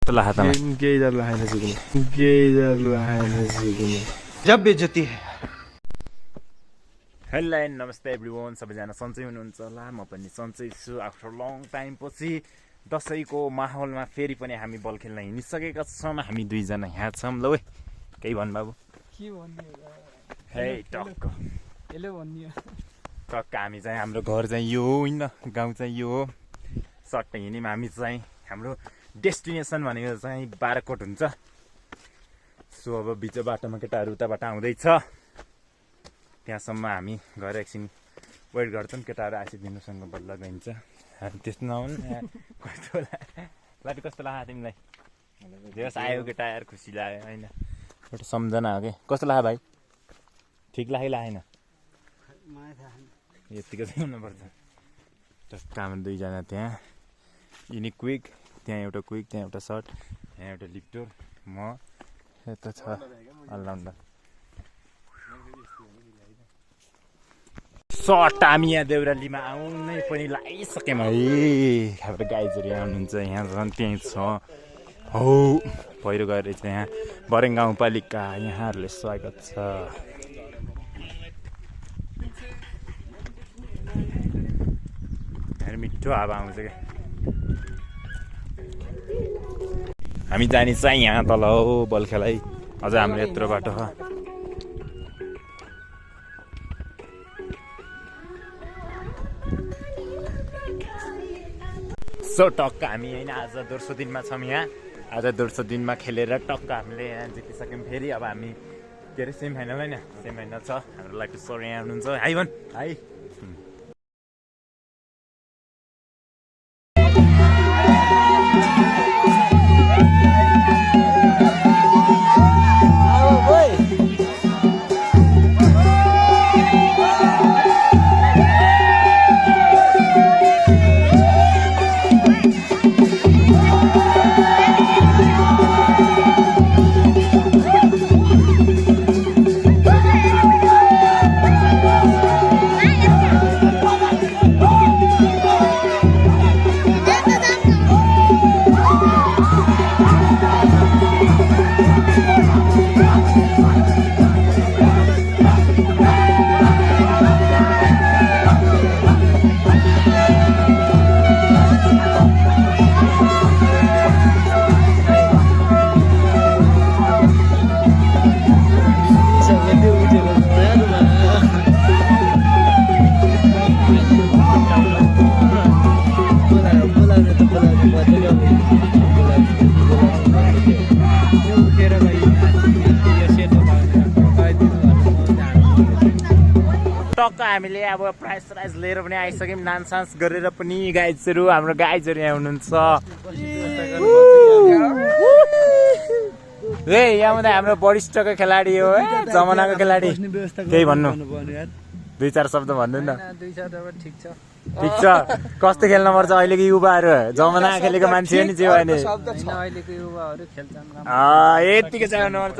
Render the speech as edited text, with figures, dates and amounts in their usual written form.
कस्तो लाग्छ त केही डर लागेन सिक्नु जब बेइज्जती है। हेलो एन्ड नमस्ते एभ्रिवान, सबैजना सन्चै हुनुहुन्छ होला। म पनि सन्चै छु। आफ्टर लङ टाइम पछि दसैँको माहौलमा फेरि पनि हामी बल खेल्न हिँडिसकेका छौँ। हामी दुईजना यहाँ छौँ। ल ओए केही भन् बाबु। के भन्ने हे टक्क यसले भन्ने टक्क हामी चाहिँ हाम्रो घर चाहिँ यो हो होइन, गाउँ चाहिँ यो हो। सट्ट हिँड्यौँ हामी चाहिँ हाम्रो डेस्टिनेसन भनेको चाहिँ बाराकोट हुन्छ। सो अब बिच बाटोमा केटाहरू उताबाट आउँदैछ, त्यहाँसम्म हामी गएर एकछिन वेट गर्छौँ। केटाहरू आइसिदिनुसँग बल्ल गइन्छ। त्यस्तो नहुन् कस्तो लाटो कस्तो लाग्यो तिमीलाई? जस आयो केटा यार, खुसी लाग्यो होइन, एउटा सम्झना हो कि। कस्तो लाग्यो भाइ? ठिक लाग्यो लागेन? यतिको चाहिँ हुनुपर्छ। टक्क हाम्रो दुईजना त्यहाँ यिनी क्विक, त्यहाँ एउटा क्विक, त्यहाँ एउटा सर्ट, यहाँ एउटा लिप्टोर, म यता छ अलराउन्डर। सर्ट हामी यहाँ देउरालीमा आउनै पनि लागिसक्यौँ है। हाम्रो गाइजहरू यहाँ हुनुहुन्छ, यहाँ झन् त्यहीँ छ हौ पहिरो गएर चाहिँ यहाँ बरेङ गाउँपालिका यहाँहरूले स्वागत छ। मिठो हावा आउँछ क्या। हामी जाने चाहिँ यहाँ तल हो बल्खेलाई, अझ हाम्रो यत्रो बाटो छ। सो टक्क हामी होइन आज दोस्रो दिनमा छौँ यहाँ। आज दोस्रो दिनमा खेलेर टक्क हामीले यहाँ जितिसक्यौँ। फेरि अब हामी के अरे सेमी फाइनल होइन, सेमी फाइनल छ। हाम्रो लागि सर यहाँ हुनुहुन्छ। हाई भन् हाई। टक्क हामीले अब प्राइस राइस लिएर पनि आइसक्यौँ। डान्स गरेर पनि गाइजहरू, हाम्रो गाइजहरू यहाँ हुनुहुन्छ। ए यहाँ हाम्रो वरिष्ठको खेलाडी हो, जमानाको खेलाडी। केही भन्नु, दुई चार शब्द भन्नु न। ठिक छ, कस्तो खेल्न पर्छ अहिलेको युवाहरू? जमाना खेलेको मान्छे नि जे भने यतिकै चलाउनु पर्छ।